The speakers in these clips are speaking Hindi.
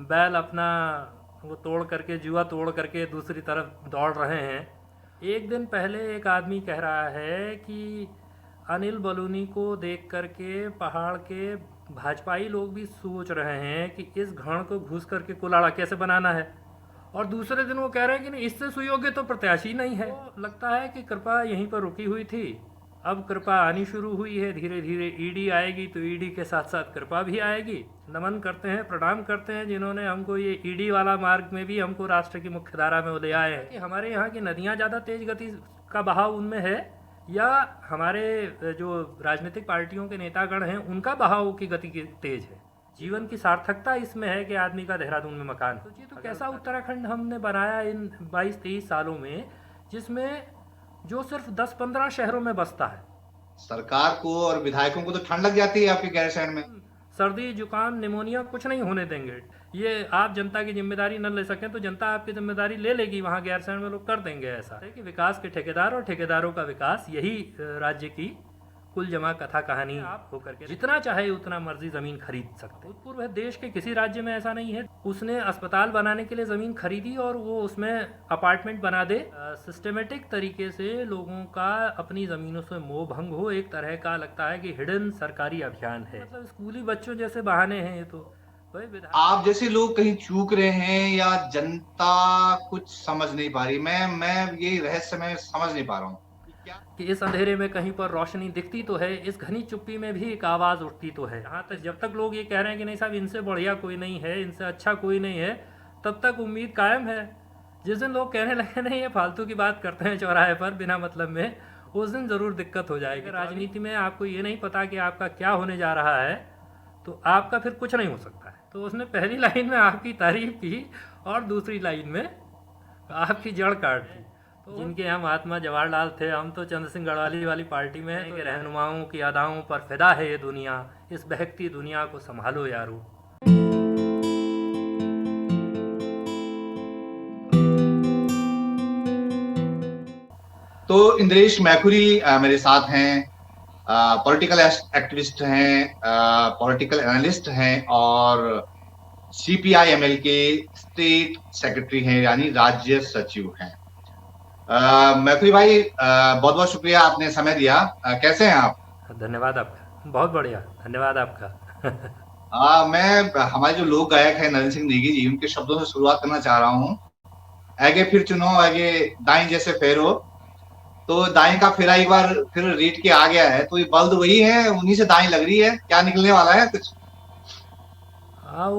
बैल अपना वो तोड़ करके जुआ तोड़ करके दूसरी तरफ दौड़ रहे हैं। एक दिन पहले एक आदमी कह रहा है कि अनिल बलूनी को देख करके पहाड़ के भाजपाई लोग भी सोच रहे हैं कि इस घड़ को घुस करके कुलाड़ा कैसे बनाना है। और दूसरे दिन वो कह रहे हैं कि नहीं, इससे सुयोग्य तो प्रत्याशी नहीं है। तो लगता है कि कृपा यहीं पर रुकी हुई थी, अब कृपा आनी शुरू हुई है। धीरे धीरे ईडी आएगी तो ईडी के साथ साथ कृपा भी आएगी। नमन करते हैं, प्रणाम करते हैं जिन्होंने हमको ये ईडी वाला मार्ग में भी हमको राष्ट्र की मुख्य धारा में ले आए हैं। कि हमारे यहाँ की नदियाँ ज़्यादा तेज गति का बहाव उनमें है, या हमारे जो राजनीतिक पार्टियों के नेतागण हैं उनका बहाव की गति तेज है। जीवन की सार्थकता इसमें है कि आदमी का देहरादून में मकान। सोचिए तो कैसा उत्तराखंड हमने बनाया इन 22-23 सालों में, जिसमें जो सिर्फ 10-15 शहरों में बसता है। सरकार को और विधायकों को तो ठंड लग जाती है आपके गैरसैंण में। सर्दी जुकाम निमोनिया कुछ नहीं होने देंगे। ये आप जनता की जिम्मेदारी न ले सकें तो जनता आपकी जिम्मेदारी ले लेगी। वहाँ गैरसैंण में लोग कर देंगे ऐसा है कि विकास के ठेकेदार और ठेकेदारों का विकास, यही राज्य की कुल जमा कथा कहानी आप होकर के जितना चाहे उतना मर्जी जमीन खरीद सकते। पूर्व देश के किसी राज्य में ऐसा नहीं है। उसने अस्पताल बनाने के लिए जमीन खरीदी और वो उसमें अपार्टमेंट बना दे। सिस्टमेटिक तरीके से लोगों का अपनी जमीनों से मोह भंग हो, एक तरह का लगता है कि हिडन सरकारी अभियान है। मतलब स्कूली बच्चों जैसे बहाने हैं ये तो। आप जैसे लोग कहीं चूक रहे हैं या जनता कुछ समझ नहीं पा रही। मैं ये रहस्य मैं समझ नहीं पा रहा हूँ कि इस अंधेरे में कहीं पर रोशनी दिखती तो है, इस घनी चुप्पी में भी एक आवाज़ उठती तो है। यहाँ तक जब तक लोग ये कह रहे हैं कि नहीं साहब इनसे बढ़िया कोई नहीं है, इनसे अच्छा कोई नहीं है, तब तक उम्मीद कायम है। जिस दिन लोग कहने लगे नहीं ये फालतू की बात करते हैं चौराहे पर बिना मतलब में, उस दिन ज़रूर दिक्कत हो जाएगी। राजनीति में आपको ये नहीं पता कि आपका क्या होने जा रहा है तो आपका फिर कुछ नहीं हो सकता है। तो उसने पहली लाइन में आपकी तारीफ की और दूसरी लाइन में आपकी जड़ काट दी। तो जिनके यहाँ महात्मा जवाहरलाल थे, हम तो चंद्र सिंह गढ़वाली वाली पार्टी में हैं कि रहनुमाओं की अदाओं पर फिदा है ये दुनिया, इस बहकती दुनिया को संभालो यारो। तो इंद्रेश मैखुरी मेरे साथ हैं, पॉलिटिकल एक्टिविस्ट हैं, पॉलिटिकल एनालिस्ट हैं और सीपीआई-एमएल के स्टेट सेक्रेटरी हैं, यानी राज्य सचिव हैं। मैखुरी भाई, बहुत बहुत शुक्रिया आपने समय दिया। कैसे हैं आप? धन्यवाद आपका, बहुत बढ़िया, धन्यवाद आपका। मैं हमारे जो लोक गायक है नरेंद्र सिंह नेगी जी, उनके शब्दों से शुरुआत करना चाह रहा हूँ। आगे फिर चुनो आगे दाएं जैसे फेरो। तो दाएं का फेरा एक बार फिर रेट के आ गया है, तो ये बल्द वही है, उन्हीं से दाएं लग रही है। क्या निकलने वाला है कुछ? हाँ,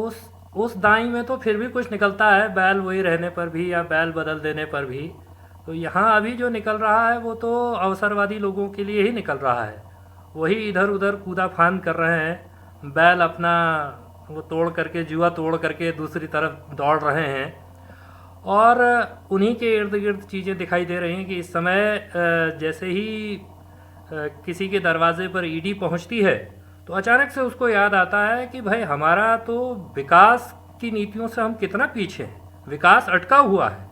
उस दाई में तो फिर भी कुछ निकलता है, बैल वही रहने पर भी या बैल बदल देने पर भी। तो यहाँ अभी जो निकल रहा है वो तो अवसरवादी लोगों के लिए ही निकल रहा है। वही इधर उधर कूदा फान कर रहे हैं, बैल अपना वो तोड़ करके जुआ तोड़ करके दूसरी तरफ दौड़ रहे हैं। और उन्हीं के इर्द गिर्द चीज़ें दिखाई दे रही हैं कि इस समय जैसे ही किसी के दरवाजे पर ईडी पहुंचती है तो अचानक से उसको याद आता है कि भाई हमारा तो विकास की नीतियों से हम कितना पीछे हैं, विकास अटका हुआ है।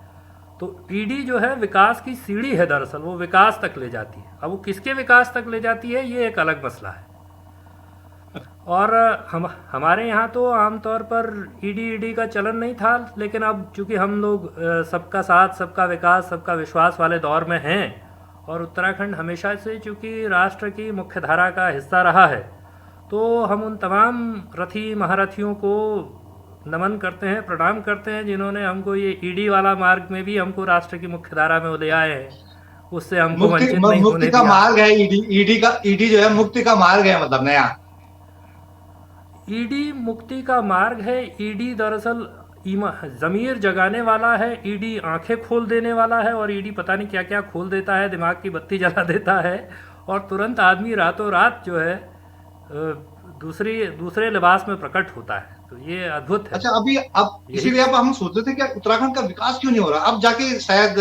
तो ईडी जो है विकास की सीढ़ी है, दरअसल वो विकास तक ले जाती है। अब वो किसके विकास तक ले जाती है ये एक अलग मसला है। और हमारे यहाँ तो आमतौर पर ईडी का चलन नहीं था, लेकिन अब चूँकि हम लोग सबका साथ सबका विकास सबका विश्वास वाले दौर में हैं और उत्तराखंड हमेशा से चूँकि राष्ट्र की मुख्य धारा का हिस्सा रहा है, तो हम उन तमाम रथी महारथियों को नमन करते हैं, प्रणाम करते हैं जिन्होंने हमको ये ईडी वाला मार्ग में भी हमको राष्ट्र की मुख्य धारा में ले आए हैं। उससे हमको वंचित नहीं होने मुक्ति का मार्ग है ईडी जो है मुक्ति का मार्ग है, मतलब नया ईडी मुक्ति का मार्ग है। ईडी दरअसल ज़मीर जगाने वाला है, ईडी आंखें खोल देने वाला है, और ईडी पता नहीं क्या क्या खोल देता है, दिमाग की बत्ती जला देता है और तुरंत आदमी रातों रात जो है दूसरे लिबास में प्रकट होता है। तो ये अद्भुत है। अच्छा, अब इसीलिए अब हम सोचते थे कि उत्तराखंड का विकास क्यों नहीं हो रहा। अब जाके शायद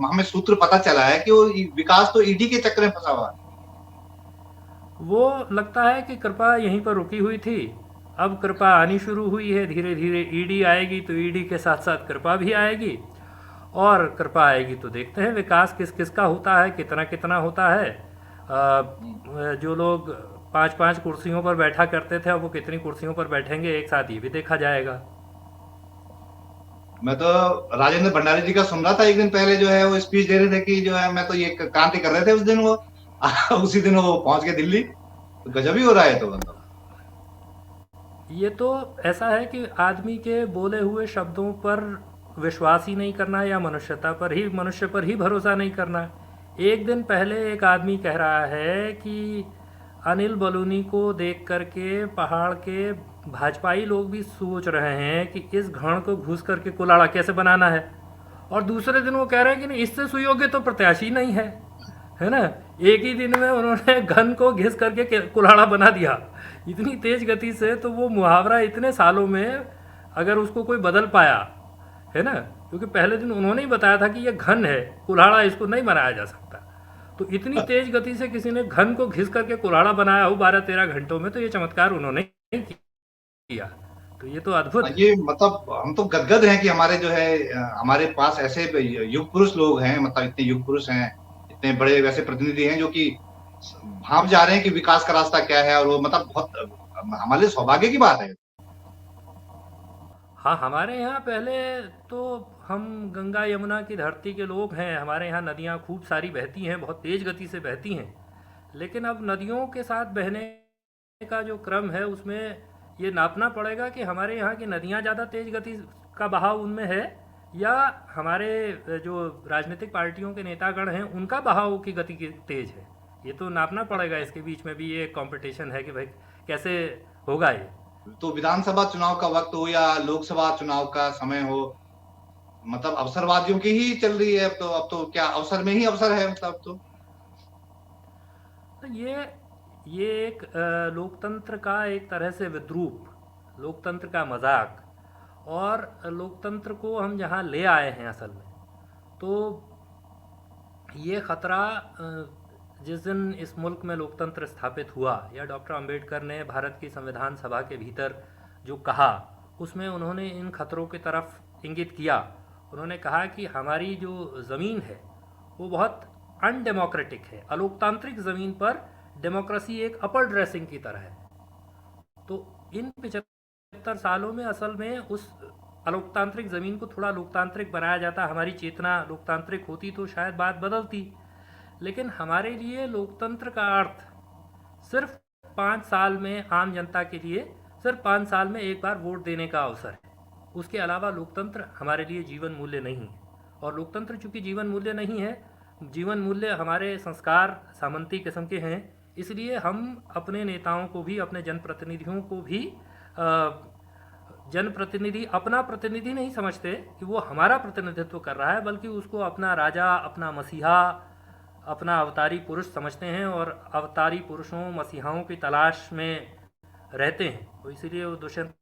हमें सूत्र पता चला है कि वो विकास तो ईडी के चक्कर में फंसा हुआ है। वो लगता है कि कृपा यहीं पर रुकी हुई थी, अब कृपा आनी शुरू हुई है। धीरे धीरे ईडी आएगी तो ईडी के साथ साथ कृपा भी आएगी, और कृपा आएगी तो देखते हैं विकास किस किस का होता है, कितना कितना होता है। जो लोग 5-5 कुर्सियों पर बैठा करते थे अब वो कितनी कुर्सियों पर बैठेंगे एक साथ, ये भी देखा जाएगा। मैं तो राजेंद्र भंडारी जी का सुन रहा था एक दिन पहले, जो है वो स्पीच दे रहे थे कि जो है मैं तो ये क्रांति कर रहे थे उस दिन वो उसी दिन वो पहुंच गए दिल्ली। तो गजब ही हो रहा है तो मतलब। ये तो ऐसा है कि आदमी के बोले हुए शब्दों पर विश्वास ही नहीं करना, या मनुष्य पर ही भरोसा नहीं करना। एक दिन पहले एक आदमी कह रहा है कि अनिल बलूनी को देख करके पहाड़ के भाजपाई लोग भी सोच रहे हैं कि इस घड़ को घुस करके कुलाड़ा कैसे बनाना है। और दूसरे दिन वो कह रहे हैं कि नहीं, इससे सुयोग्य तो प्रत्याशी नहीं है ना। एक ही दिन में उन्होंने घन को घिस करके कुल्हाड़ा बना दिया इतनी तेज गति से। तो वो मुहावरा इतने सालों में अगर उसको कोई बदल पाया, है ना, क्योंकि पहले दिन उन्होंने ही बताया था कि ये घन है, कुल्हाड़ा इसको नहीं बनाया जा सकता। तो इतनी तेज गति से किसी ने घन को घिस करके कुल्हाड़ा बनाया हो 12-13 घंटों में, तो ये चमत्कार उन्होंने नहीं किया। तो ये तो अद्भुत है। ये मतलब हम तो गदगद हैं कि हमारे जो है हमारे पास ऐसे युग पुरुष लोग हैं, मतलब इतने युग पुरुष हैं, इतने बड़े वैसे प्रतिनिधि हैं जो कि भाप जा रहे हैं कि विकास का रास्ता क्या है। और वो मतलब बहुत हमारे लिए सौभाग्य की बात है। हाँ, हमारे यहाँ पहले तो हम गंगा यमुना की धरती के लोग हैं। हमारे यहाँ नदियाँ खूब सारी बहती हैं, बहुत तेज़ गति से बहती हैं। लेकिन अब नदियों के साथ बहने का जो क्रम है उसमें ये नापना पड़ेगा कि हमारे यहाँ की नदियाँ ज़्यादा तेज़ गति का बहाव उनमें है, या हमारे जो राजनीतिक पार्टियों के नेतागण हैं उनका बहाव की गति की तेज़ है। ये तो नापना पड़ेगा। इसके बीच में भी ये कंपटीशन है कि भाई कैसे होगा ये। तो विधानसभा चुनाव का वक्त हो या लोकसभा चुनाव का समय हो, मतलब अवसरवादियों की ही चल रही है। अब तो क्या अवसर में ही अवसर है, मतलब अब तो। तो ये एक लोकतंत्र का एक तरह से विद्रूप, लोकतंत्र का मजाक। और लोकतंत्र को हम जहाँ ले आए हैं असल में, तो ये ख़तरा जिस दिन इस मुल्क में लोकतंत्र स्थापित हुआ, या डॉक्टर अंबेडकर ने भारत की संविधान सभा के भीतर जो कहा, उसमें उन्होंने इन खतरों की तरफ इंगित किया। उन्होंने कहा कि हमारी जो ज़मीन है वो बहुत अनडेमोक्रेटिक है। अलोकतांत्रिक ज़मीन पर डेमोक्रेसी एक अपर ड्रेसिंग की तरह है। तो इन 75 सालों में असल में उस अलोकतांत्रिक ज़मीन को थोड़ा लोकतांत्रिक बनाया जाता, हमारी चेतना लोकतांत्रिक होती तो शायद बात बदलती। लेकिन हमारे लिए लोकतंत्र का अर्थ सिर्फ 5 साल में आम जनता के लिए सिर्फ 5 साल में एक बार वोट देने का अवसर है। उसके अलावा लोकतंत्र हमारे लिए जीवन मूल्य नहीं है। और लोकतंत्र चूंकि जीवन मूल्य नहीं है, जीवन मूल्य हमारे संस्कार सामंती किस्म के हैं, इसलिए हम अपने नेताओं को भी, अपने जनप्रतिनिधियों को भी जनप्रतिनिधि अपना प्रतिनिधि नहीं समझते कि वो हमारा प्रतिनिधित्व कर रहा है, बल्कि उसको अपना राजा, अपना मसीहा, अपना अवतारी पुरुष समझते हैं, और अवतारी पुरुषों मसीहाओं की तलाश में रहते हैं। तो इसीलिए वो दुष्यंत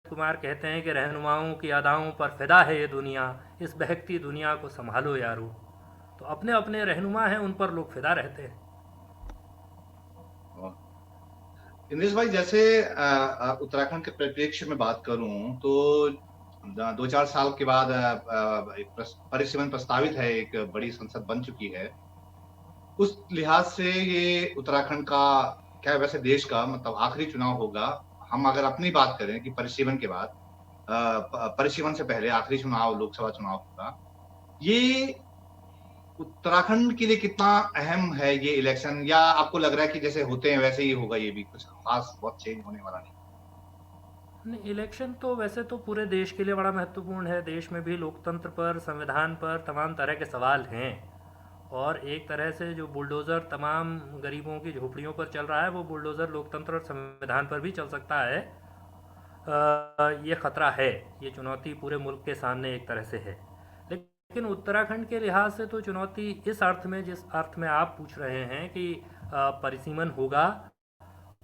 कुमार कहते हैं कि रहनुमाओं की अदाओं पर फिदा है ये दुनिया, इस बहकती दुनिया को संभालो यारो। तो अपने अपने रहनुमा हैं, उन पर लोग फिदा रहते हैं। इंद्रेश भाई, जैसे उत्तराखंड के परिप्रेक्ष्य में बात करूं तो 2-4 साल के बाद एक परिसीमन प्रस्तावित है, एक बड़ी संसद बन चुकी है। उस लिहाज से ये उत्तराखंड का, क्या वैसे देश का, मतलब आखिरी चुनाव होगा। हम अगर अपनी बात करें कि परिसीमन के बाद, परिसीमन से पहले आखिरी चुनाव लोकसभा चुनाव होगा, ये उत्तराखंड के लिए कितना अहम है ये इलेक्शन? या आपको लग रहा है कि जैसे होते हैं वैसे ही होगा, ये भी कुछ खास बहुत चेंज होने वाला नहीं? नहीं, इलेक्शन तो वैसे तो पूरे देश के लिए बड़ा महत्वपूर्ण है। देश में भी लोकतंत्र पर, संविधान पर तमाम तरह के सवाल हैं। और एक तरह से जो बुलडोज़र तमाम गरीबों की झोपड़ियों पर चल रहा है, वो बुलडोज़र लोकतंत्र और संविधान पर भी चल सकता है। ये ख़तरा है, ये चुनौती पूरे मुल्क के सामने एक तरह से है। लेकिन उत्तराखंड के लिहाज से तो चुनौती इस अर्थ में, जिस अर्थ में आप पूछ रहे हैं कि परिसीमन होगा,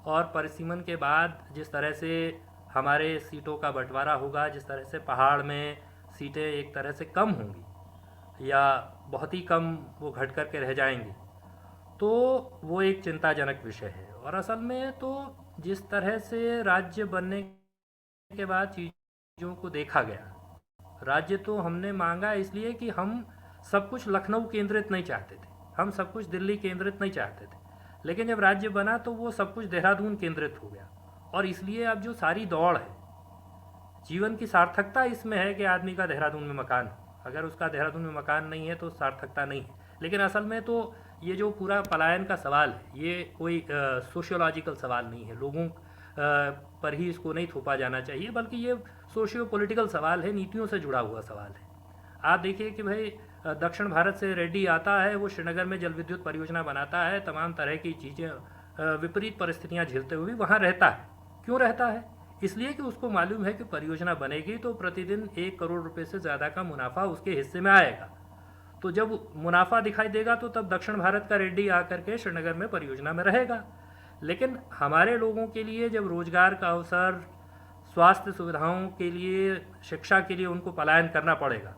और परिसीमन के बाद जिस तरह से हमारे सीटों का बंटवारा होगा, जिस तरह से पहाड़ में सीटें एक तरह से कम होंगी, या बहुत ही कम वो घट कर के रह जाएंगी, तो वो एक चिंताजनक विषय है। और असल में तो जिस तरह से राज्य बनने के बाद चीज़ों को देखा गया, राज्य तो हमने मांगा इसलिए कि हम सब कुछ लखनऊ केंद्रित नहीं चाहते थे, हम सब कुछ दिल्ली केंद्रित नहीं चाहते थे। लेकिन जब राज्य बना तो वो सब कुछ देहरादून केंद्रित हो गया। और इसलिए अब जो सारी दौड़ है, जीवन की सार्थकता इसमें है कि आदमी का देहरादून में मकान हो। अगर उसका देहरादून में मकान नहीं है तो सार्थकता नहीं है। लेकिन असल में तो ये जो पूरा पलायन का सवाल है ये कोई सोशियोलॉजिकल सवाल नहीं है, लोगों पर ही इसको नहीं थोपा जाना चाहिए, बल्कि ये सोशियो पॉलिटिकल सवाल है, नीतियों से जुड़ा हुआ सवाल है। आप देखिए कि भाई दक्षिण भारत से रेड्डी आता है, वो श्रीनगर में जल विद्युत परियोजना बनाता है, तमाम तरह की चीज़ें विपरीत परिस्थितियां झेलते हुए वहाँ रहता है। क्यों रहता है? इसलिए कि उसको मालूम है कि परियोजना बनेगी तो प्रतिदिन 1 करोड़ रुपए से ज़्यादा का मुनाफा उसके हिस्से में आएगा। तो जब मुनाफा दिखाई देगा तो तब दक्षिण भारत का रेड्डी आकर के श्रीनगर में परियोजना में रहेगा। लेकिन हमारे लोगों के लिए जब रोजगार का अवसर, स्वास्थ्य सुविधाओं के लिए, शिक्षा के लिए उनको पलायन करना पड़ेगा।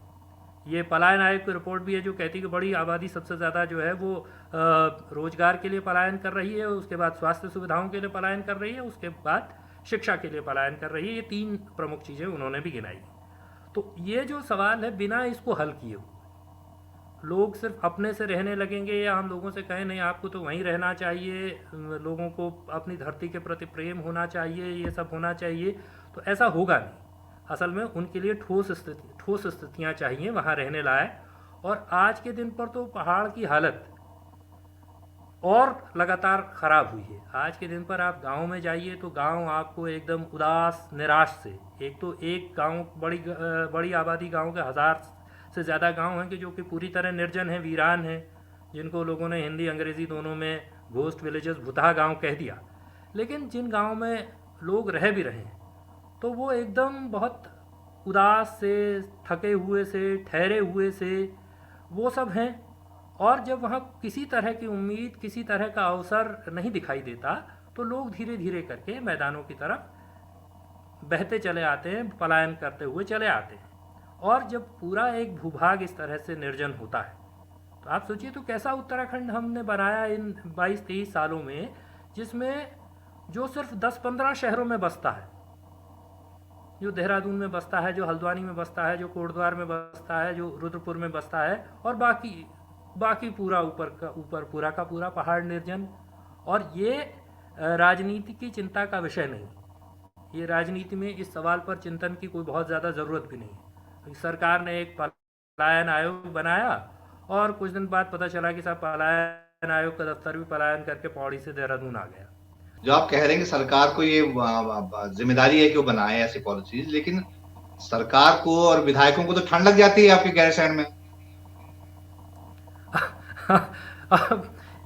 ये पलायन आयोग की रिपोर्ट भी है जो कहती है कि बड़ी आबादी सबसे ज़्यादा जो है वो रोजगार के लिए पलायन कर रही है, उसके बाद स्वास्थ्य सुविधाओं के लिए पलायन कर रही है, उसके बाद शिक्षा के लिए पलायन कर रही है। ये 3 प्रमुख चीज़ें उन्होंने भी गिनाई। तो ये जो सवाल है, बिना इसको हल किए लोग सिर्फ अपने से रहने लगेंगे या हम लोगों से कहें नहीं आपको तो वहीं रहना चाहिए, लोगों को अपनी धरती के प्रति प्रेम होना चाहिए, ये सब होना चाहिए, तो ऐसा होगा नहीं। असल में उनके लिए ठोस स्थितियाँ चाहिए वहाँ रहने लायक। और आज के दिन पर तो पहाड़ की हालत और लगातार ख़राब हुई है। आज के दिन पर आप गांव में जाइए तो गांव आपको एकदम उदास, निराश से, एक तो एक गांव, बड़ी आबादी गांव के 1000 से ज़्यादा गांव हैं कि जो कि पूरी तरह निर्जन हैं, वीरान हैं, जिनको लोगों ने हिंदी अंग्रेज़ी दोनों में घोस्ट विलेजेस, भुतहा गांव कह दिया। लेकिन जिन गांव में लोग रह भी रहे हैं तो वो एकदम बहुत उदास से, थके हुए से, ठहरे हुए से वो सब हैं। और जब वहाँ किसी तरह की उम्मीद, किसी तरह का अवसर नहीं दिखाई देता तो लोग धीरे धीरे करके मैदानों की तरफ बहते चले आते हैं, पलायन करते हुए चले आते हैं। और जब पूरा एक भूभाग इस तरह से निर्जन होता है तो आप सोचिए तो कैसा उत्तराखंड हमने बनाया इन 22-23 सालों में, जिसमें जो सिर्फ 10-15 शहरों में बसता है, जो देहरादून में बसता है, जो हल्द्वानी में बसता है, जो कोटद्वार में बसता है, जो रुद्रपुर में बसता है, और बाकी पूरा ऊपर पूरा का पूरा पहाड़ निर्जन। और ये राजनीति की चिंता का विषय नहीं, ये राजनीति में इस सवाल पर चिंतन की कोई बहुत ज़्यादा ज़रूरत भी नहीं है। सरकार ने एक पलायन आयोग बनाया और कुछ दिन बाद पता चला कि साहब पलायन आयोग का दफ्तर भी पलायन करके पौड़ी से देहरादून आ गया। जो आप कह रहे हैं कि सरकार को ये जिम्मेदारी है कि वो बनाए ऐसी पॉलिसीज, लेकिन सरकार को और विधायकों को तो ठंड लग जाती है आपके गैरसैंण में।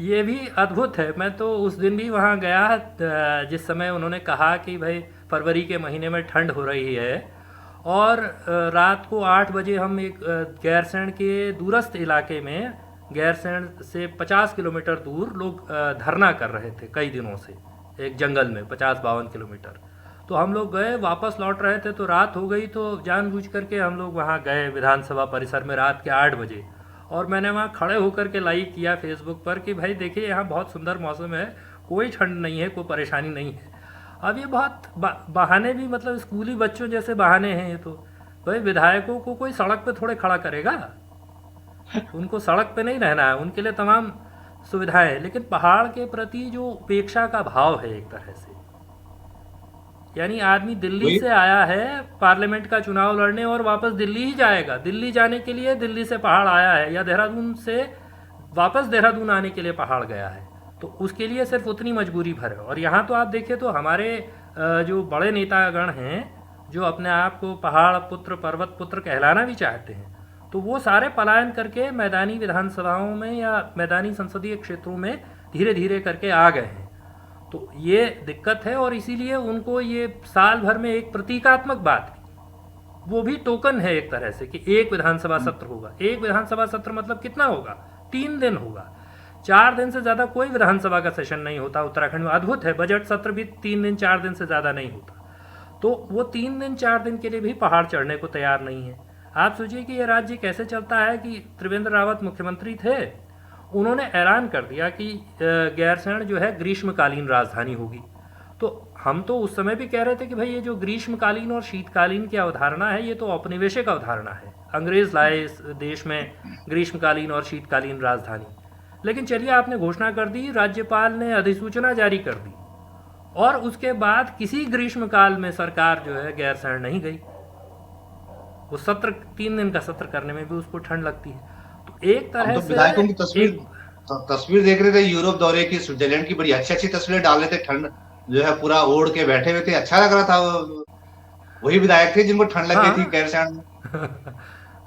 ये भी अद्भुत है। मैं तो उस दिन भी वहाँ गया जिस समय उन्होंने कहा कि भाई फरवरी के महीने में ठंड हो रही है, और रात को 8 बजे हम एक गैरसैंण के दूरस्थ इलाके में, गैरसैंण से 50 किलोमीटर दूर लोग धरना कर रहे थे कई दिनों से, एक जंगल में 50-52 किलोमीटर। तो हम लोग गए, वापस लौट रहे थे तो रात हो गई, तो जानबूझ करके हम लोग वहाँ गए विधानसभा परिसर में रात के 8 बजे। और मैंने वहाँ खड़े होकर के लाइव किया फेसबुक पर कि भाई देखिए यहाँ बहुत सुंदर मौसम है, कोई ठंड नहीं है, कोई परेशानी नहीं है। अब ये बहुत बहाने भी, मतलब स्कूली बच्चों जैसे बहाने हैं ये तो। भाई विधायकों को कोई सड़क पे थोड़े खड़ा करेगा, उनको सड़क पे नहीं रहना है, उनके लिए तमाम सुविधाएं हैं। लेकिन पहाड़ के प्रति जो उपेक्षा का भाव है एक तरह से, यानी आदमी दिल्ली से आया है पार्लियामेंट का चुनाव लड़ने और वापस दिल्ली ही जाएगा, दिल्ली जाने के लिए दिल्ली से पहाड़ आया है, या देहरादून से वापस देहरादून आने के लिए पहाड़ गया है, तो उसके लिए सिर्फ उतनी मजबूरी भर है। और यहाँ तो आप देखिए तो हमारे जो बड़े नेतागण हैं जो अपने आप को पहाड़ पुत्र, पर्वत पुत्र कहलाना भी चाहते हैं, तो वो सारे पलायन करके मैदानी विधानसभाओं में या मैदानी संसदीय क्षेत्रों में धीरे धीरे करके आ गए हैं। तो ये दिक्कत है, और इसीलिए उनको ये साल भर में एक प्रतीकात्मक बात, वो भी टोकन है एक तरह से, कि एक विधानसभा सत्र होगा। एक विधानसभा सत्र मतलब कितना होगा? 3 दिन होगा। 4 दिन से ज़्यादा कोई विधानसभा का सेशन नहीं होता उत्तराखंड में। अद्भुत है, बजट सत्र भी 3 दिन 4 दिन से ज़्यादा नहीं होता। तो वो 3 दिन 4 दिन के लिए भी पहाड़ चढ़ने को तैयार नहीं है। आप सोचिए कि ये राज्य कैसे चलता है कि त्रिवेंद्र रावत मुख्यमंत्री थे, उन्होंने ऐलान कर दिया कि गैरसैंण जो है ग्रीष्मकालीन राजधानी होगी। तो हम तो उस समय भी कह रहे थे कि भाई ये जो ग्रीष्मकालीन और शीतकालीन की अवधारणा है, ये तो औपनिवेशिक अवधारणा है, अंग्रेज लाए इस देश में ग्रीष्मकालीन और शीतकालीन राजधानी। लेकिन चलिए आपने घोषणा कर दी, राज्यपाल ने अधिसूचना जारी कर दी, और उसके बाद किसी ग्रीष्म काल में सरकार जो है गैरसैंण नहीं गई। वो सत्र 3 दिन का सत्र करने में भी उसको ठंड लगती है। तो एक हम तरह तो से विधायकों की एक तस्वीर देख रहे थे यूरोप दौरे की, स्विट्जरलैंड की, बड़ी अच्छी अच्छी तस्वीरें डाल रहे थे, ठंड जो है पूरा ओढ़ के बैठे हुए थे, अच्छा लग रहा था। वही विधायक थे जिनको ठंड लग गई थी हाँ गैरसैंण में।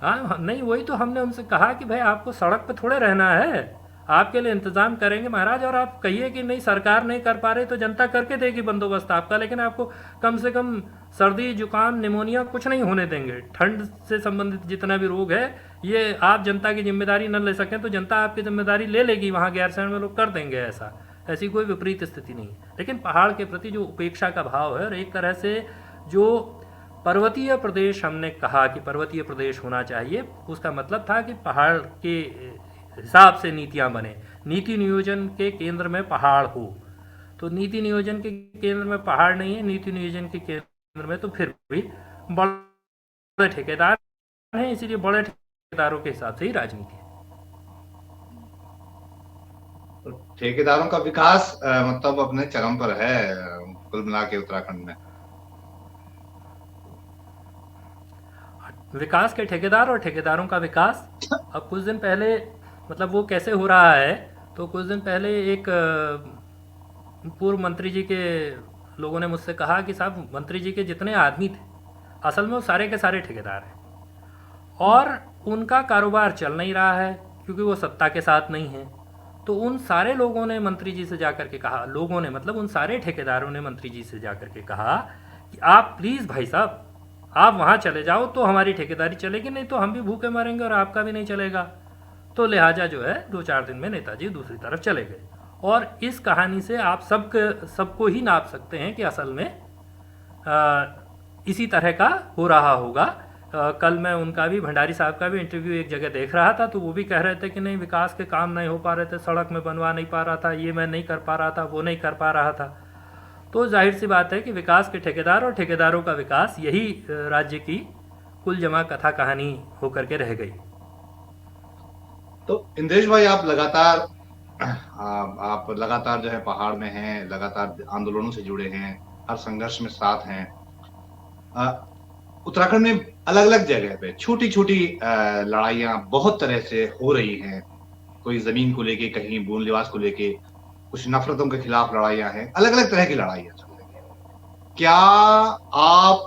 हाँ नहीं, वही तो हमने उनसे कहा कि भाई आपको सड़क पे थोड़े रहना है, आपके लिए इंतजाम करेंगे महाराज, और आप कहिए कि नहीं सरकार नहीं कर पा रही तो जनता करके देगी बंदोबस्त आपका, लेकिन आपको कम से कम सर्दी जुकाम निमोनिया कुछ नहीं होने देंगे। ठंड से संबंधित जितना भी रोग है ये आप जनता की जिम्मेदारी न ले सकें तो जनता आपकी जिम्मेदारी ले लेगी, वहाँ गैरसैंण में लोग कर देंगे ऐसा, ऐसी कोई विपरीत स्थिति नहीं। लेकिन पहाड़ के प्रति जो उपेक्षा का भाव है, और एक तरह से जो पर्वतीय प्रदेश हमने कहा कि पर्वतीय प्रदेश होना चाहिए, उसका मतलब था कि पहाड़ के हिसाब से नीतियां बने, नीति नियोजन के केंद्र में पहाड़ हो। तो नीति नियोजन के केंद्र में पहाड़ नहीं है, नीति नियोजन के केंद्र में तो फिर भी बड़े ठेकेदार हैं, इसीलिए बड़े ठेकेदारों के हिसाब से ही राजनीति है। तो ठेकेदारों का विकास मतलब अपने चरम पर है कुल मिला के उत्तराखंड में। विकास के ठेकेदार और ठेकेदारों का विकास। अब कुछ दिन पहले मतलब वो कैसे हो रहा है, तो कुछ दिन पहले एक पूर्व मंत्री जी के लोगों ने मुझसे कहा कि साहब मंत्री जी के जितने आदमी थे असल में वो सारे के सारे ठेकेदार हैं, और उनका कारोबार चल नहीं रहा है क्योंकि वो सत्ता के साथ नहीं है। तो उन सारे लोगों ने मंत्री जी से जाकर के कहा, लोगों ने मतलब उन सारे ठेकेदारों ने मंत्री जी से जाकर के कहा कि आप प्लीज़ भाई साहब आप वहाँ चले जाओ तो हमारी ठेकेदारी चलेगी, नहीं तो हम भी भूखे मरेंगे और आपका भी नहीं चलेगा। तो लिहाजा जो है 2-4 दिन में नेताजी दूसरी तरफ चले गए। और इस कहानी से आप सबको ही नाप सकते हैं कि असल में इसी तरह का हो रहा होगा। कल मैं उनका भी, भंडारी साहब का भी इंटरव्यू एक जगह देख रहा था, तो वो भी कह रहे थे कि नहीं विकास के काम नहीं हो पा रहे थे, सड़क में बनवा नहीं पा रहा था, ये मैं नहीं कर पा रहा था, वो नहीं कर पा रहा था। तो जाहिर सी बात है कि विकास के ठेकेदार और ठेकेदारों का विकास, यही राज्य की कुल जमा कथा कहानी होकर के रह गई। तो इंद्रेश भाई आप लगातार जो है पहाड़ में हैं, लगातार आंदोलनों से जुड़े हैं, हर संघर्ष में साथ हैं। उत्तराखंड में अलग अलग जगह पे छोटी छोटी लड़ाइयां बहुत तरह से हो रही हैं, कोई जमीन को लेके, कहीं भूमि निवास को लेके, कुछ नफरतों के खिलाफ लड़ाइयां हैं, अलग अलग तरह की लड़ाइयां चल रही हैं। क्या आप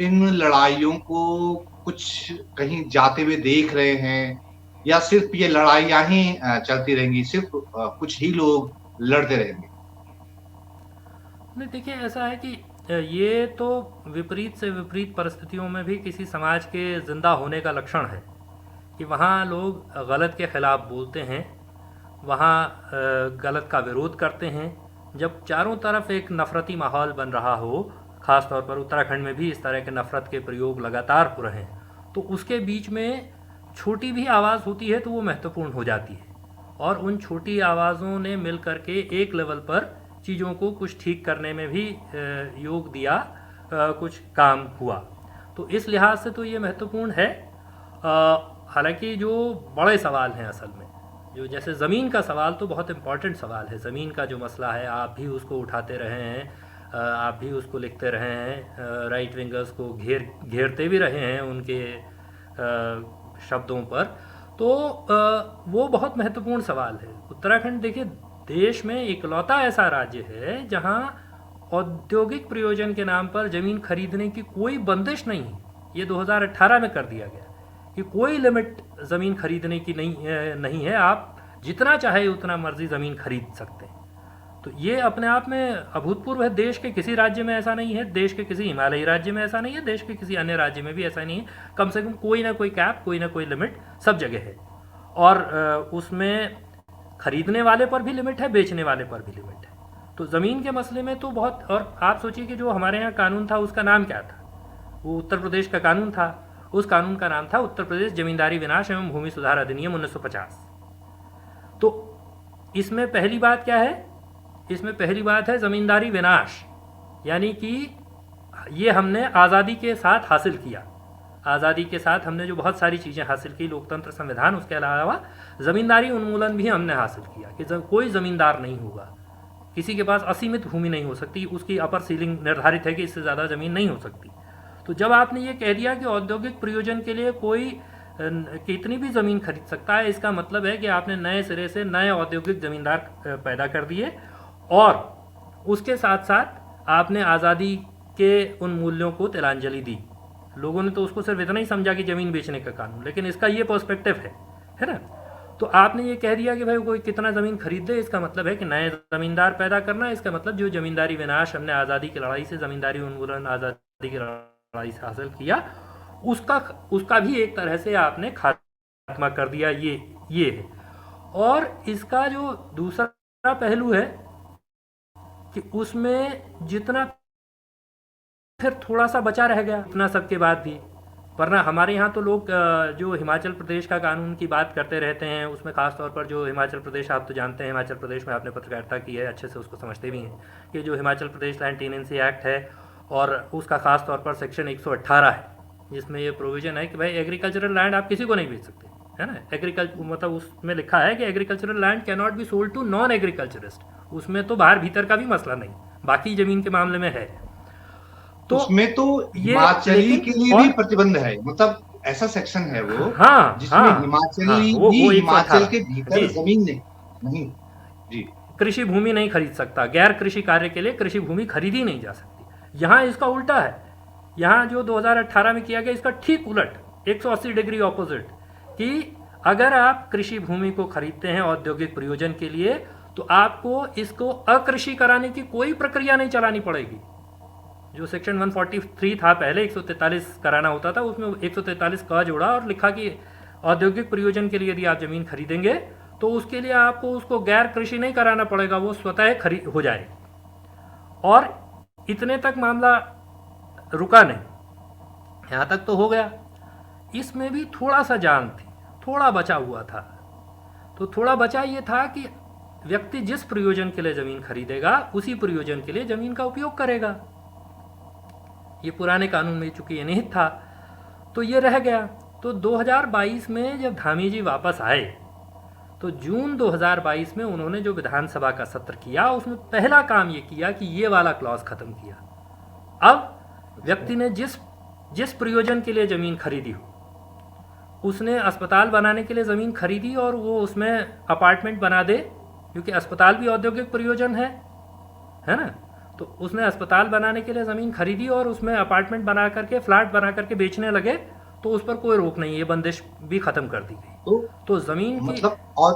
इन लड़ाइयों को कुछ कहीं जाते हुए देख रहे हैं, या सिर्फ ये लड़ाइयां ही चलती रहेंगी, सिर्फ कुछ ही लोग लड़ते रहेंगे? नहीं देखिए, ऐसा है कि ये तो विपरीत से विपरीत परिस्थितियों में भी किसी समाज के जिंदा होने का लक्षण है कि वहाँ लोग गलत के खिलाफ बोलते हैं, वहाँ गलत का विरोध करते हैं। जब चारों तरफ एक नफरती माहौल बन रहा हो, ख़ास तौर पर उत्तराखंड में भी इस तरह के नफ़रत के प्रयोग लगातार हो रहे हैं, तो उसके बीच में छोटी भी आवाज़ होती है तो वो महत्वपूर्ण हो जाती है, और उन छोटी आवाज़ों ने मिल करके एक लेवल पर चीज़ों को कुछ ठीक करने में भी योग दिया, कुछ काम हुआ। तो इस लिहाज से तो ये महत्वपूर्ण है। हालांकि जो बड़े सवाल हैं असल में, जो जैसे ज़मीन का सवाल तो बहुत इम्पॉर्टेंट सवाल है, ज़मीन का जो मसला है आप भी उसको उठाते रहे हैं, आप भी उसको लिखते रहे हैं, राइट विंगर्स को घेरते भी रहे हैं उनके शब्दों पर। तो वो बहुत महत्वपूर्ण सवाल है। उत्तराखंड देखिए देश में इकलौता ऐसा राज्य है जहां औद्योगिक प्रयोजन के नाम पर ज़मीन खरीदने की कोई बंदिश नहीं है। ये 2018 में कर दिया गया कि कोई लिमिट ज़मीन खरीदने की नहीं है, आप जितना चाहे उतना मर्जी ज़मीन खरीद सकते हैं। तो ये अपने आप में अभूतपूर्व है। देश के किसी राज्य में ऐसा नहीं है, देश के किसी हिमालयी राज्य में ऐसा नहीं है, देश के किसी अन्य राज्य में भी ऐसा नहीं है। कम से कम कोई ना कोई कैप, कोई ना कोई लिमिट सब जगह है, और उसमें खरीदने वाले पर भी लिमिट है, बेचने वाले पर भी लिमिट है। तो ज़मीन के मसले में तो बहुत, और आप सोचिए कि जो हमारे यहाँ कानून था उसका नाम क्या था, वो उत्तर प्रदेश का कानून था, उस कानून का नाम था उत्तर प्रदेश जमींदारी विनाश एवं भूमि सुधार अधिनियम 1950। तो इसमें पहली बात क्या है, इसमें पहली बात है ज़मींदारी विनाश, यानी कि ये हमने आज़ादी के साथ हासिल किया। आज़ादी के साथ हमने जो बहुत सारी चीज़ें हासिल की, लोकतंत्र, संविधान, उसके अलावा ज़मींदारी उन्मूलन भी हमने हासिल किया कि कोई ज़मींदार नहीं होगा, किसी के पास असीमित भूमि नहीं हो सकती, उसकी अपर सीलिंग निर्धारित है कि इससे ज़्यादा ज़मीन नहीं हो सकती। तो जब आपने ये कह दिया कि औद्योगिक प्रयोजन के लिए कोई कितनी भी ज़मीन खरीद सकता है, इसका मतलब है कि आपने नए सिरे से नए औद्योगिक ज़मींदार पैदा कर दिए, और उसके साथ साथ आपने आज़ादी के उन मूल्यों को तिलांजलि दी। लोगों ने तो उसको सिर्फ इतना ही समझा कि ज़मीन बेचने का कानून, लेकिन इसका ये पर्सपेक्टिव है ना। तो आपने ये कह दिया कि भाई कोई कितना ज़मीन खरीद ले, इसका मतलब है कि नए ज़मींदार पैदा करना। इसका मतलब जो ज़मींदारी विनाश हमने आज़ादी की लड़ाई से, ज़मींदारी उन्मूलन आज़ादी की लड़ाई से हासिल किया, उसका उसका भी एक तरह से आपने खात्मा कर दिया। ये है। और इसका जो दूसरा पहलू है कि उसमें जितना फिर थोड़ा सा बचा रह गया इतना सबके बाद भी, वरना हमारे यहाँ तो लोग जो हिमाचल प्रदेश का कानून की बात करते रहते हैं, उसमें खास तौर पर जो हिमाचल प्रदेश, आप तो जानते हैं हिमाचल प्रदेश में आपने पत्रकारिता की है, अच्छे से उसको समझते भी हैं कि जो Himachal Pradesh land tenancy act है, और उसका खास तौर पर सेक्शन 118 है, जिसमें ये प्रोविज़न है कि भाई एग्रीकल्चरल लैंड आप किसी को नहीं बेच सकते, है ना। मतलब उसमें लिखा है कि agricultural land can not be sold to non agriculturist. उसमें तो बाहर भीतर का भी मसला नहीं, बाकी ज़मीन के मामले में है। तो उसमें तो हिमाचली के लिए भी प्रतिबंध है, मतलब ऐसा सेक्शन है वो, हाँ, जिसमें हाँ, हिमाचली हाँ, वो हिमाचल 118 के भीतर जमीन नहीं जी कृषि भूमि नहीं खरीद सकता, गैर कृषि कार्य के लिए कृषि भूमि खरीदी नहीं जा सकती। यहाँ इसका उल्टा है, यहाँ जो 2018 में किया गया इसका ठीक उलट, 180 डिग्री ऑपोजिट, कि अगर आप कृषि भूमि को खरीदते हैं औद्योगिक प्रयोजन के लिए, तो आपको इसको अकृषि कराने की कोई प्रक्रिया नहीं चलानी पड़ेगी। जो सेक्शन 143 था पहले, 143 कराना होता था, उसमें 143 का जोड़ा और लिखा कि औद्योगिक प्रयोजन के लिए यदि आप ज़मीन खरीदेंगे तो उसके लिए आपको उसको गैर कृषि नहीं कराना पड़ेगा, वो स्वतः खरीद हो जाए। और इतने तक मामला रुका नहीं, यहाँ तक तो हो गया। इसमें भी थोड़ा सा जान थी, थोड़ा बचा हुआ था। तो थोड़ा बचा ये था कि व्यक्ति जिस प्रयोजन के लिए ज़मीन खरीदेगा उसी प्रयोजन के लिए ज़मीन का उपयोग करेगा। ये पुराने कानून में चूंकि ये नहीं था, तो ये रह गया। तो 2022 में जब धामी जी वापस आए, तो जून 2022 में उन्होंने जो विधानसभा का सत्र किया, उसमें पहला काम ये किया कि ये वाला क्लॉज खत्म किया। अब व्यक्ति ने जिस प्रयोजन के लिए ज़मीन खरीदी हो, उसने अस्पताल बनाने के लिए ज़मीन खरीदी और वो उसमें अपार्टमेंट बना दे, क्योंकि अस्पताल भी औद्योगिक प्रयोजन है ना। तो उसने अस्पताल बनाने के लिए ज़मीन खरीदी और उसमें अपार्टमेंट बना करके, फ्लैट बना करके बेचने लगे, तो उस पर कोई रोक नहीं, ये बंदिश भी खत्म कर दी गई। तो ज़मीन मतलब और